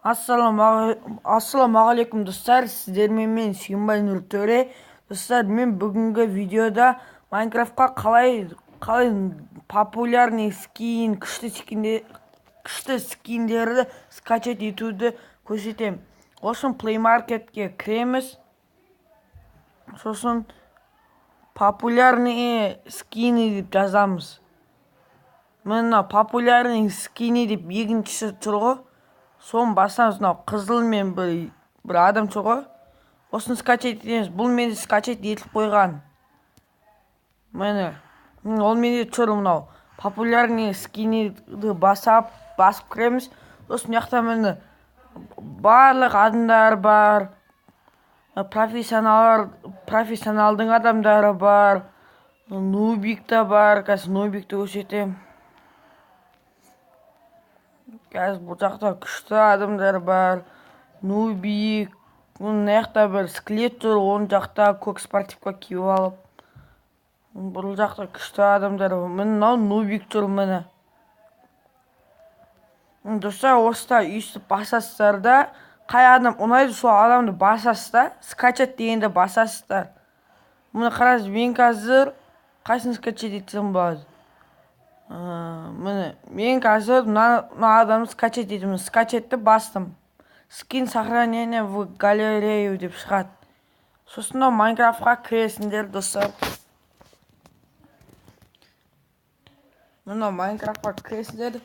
Ассаламағалейкум достар, сіздермен мен Сүйінбай Нұртөре. Достар, мен бүгінгі видеода Майнкрафтқа қалай популярный скин, күшті скиндерді скачать етуді көрсетем. Осын Play Marketке кіреміз. Сосын популярный скины деп жазамыз. Мына популярный скины деп екіншісі тұр ғой. Соны басамыз, мынау қызыл мен бір адам тұр ғой. Осыны скачать етеміз. Бұл менде скачать етіліп қойған. Міне, ол менде тұр мынау. Популярный скиниді басып кіреміз. Сосын яқта міне барлық адамдар бар. Профессионалдың адамдары бар. Нубик та бар. Қазір нубикті көрсетем. Қазір бұл жақта күшті адамдар бар. Нубик. Мына жақта бір скелет тұр. Оның жақта көк спортивка киіп алып. Бұл жақта күшті адамдар бар. Мынау нубик тұр міне. Достар, осыда үйсіп басасыздар да, қай адам ұнайды сол адамды басасыздар, скачать дегенде басасыздар. Мұны қараңыз, мен қазір қайсын скачать етсем болады. Міне, мен қазір мына адамды скачать етемін. Скачатты бастым. Скин сохранение в галерею деп шығады. Сосын Майнкрафтқа кіресіңдер, достар. Мына Майнкрафтқа кіресіңдер.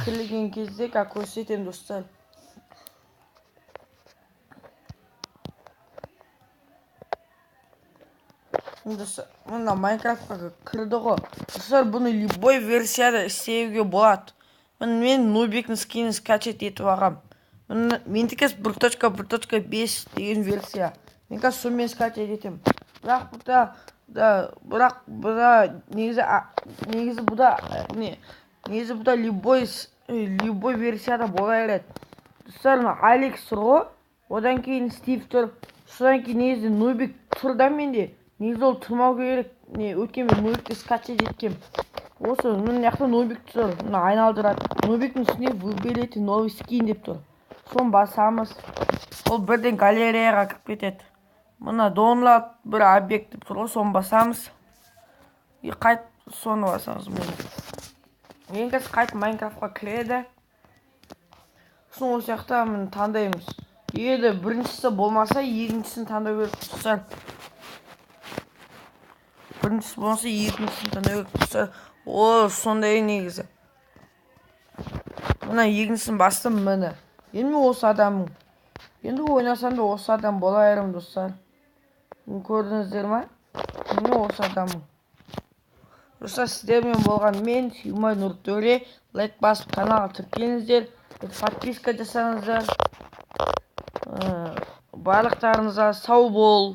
Кірген кезде көрсетем, достар. Мына Майнкрафтқа кірді ғой. Достар, бұны любой версияда істеуге болады. Мен нубиктің скинін скачать етіп алғам. Мендікі 1.1.5 деген версия. Мен қазір сонымен скачать етем. Бірақ негізі бұда любой версияда бола береді. Достар, Алекс тұр ғой. Одан кейін Стив тұр. Содан кейін негізі нубик тұр да менде. Негізі ол тұрмау керек. Өткен мен нубикті скачать еткем. Осы, мына жақта нубик тұр. Мына айналдырады. Нубиктің үстіне выберите новый скин деп тұр. Соны басамыз. Ол бірден галереяға кіріп кетеді. Мына download бір объект деп тұр ғой. Соны басамыз. Қайт соны басамыз. Мен қазір қайт Майнкрафтқа кіреді. Сосын осы жақта таңдаймыз. Егер біріншісі болмаса, екіншісін таңдау керек тұрсар. Біріншісі болмаса, екіншісін таңдау керек тұрсар. О, сондай негізі. Мына екіншісін бастым міне. Енді осы адамың. Енді ойнасам да осы адам бола берем, достар. Көрдіңіздер ма? Міне осы адамың. Достар, сіздермен болған мен Сүйінбай Нұртөре. Лайк басып каналға тіркеліңіздер. Подписка жасаңыздар. Барлықтарыңызға сау бол.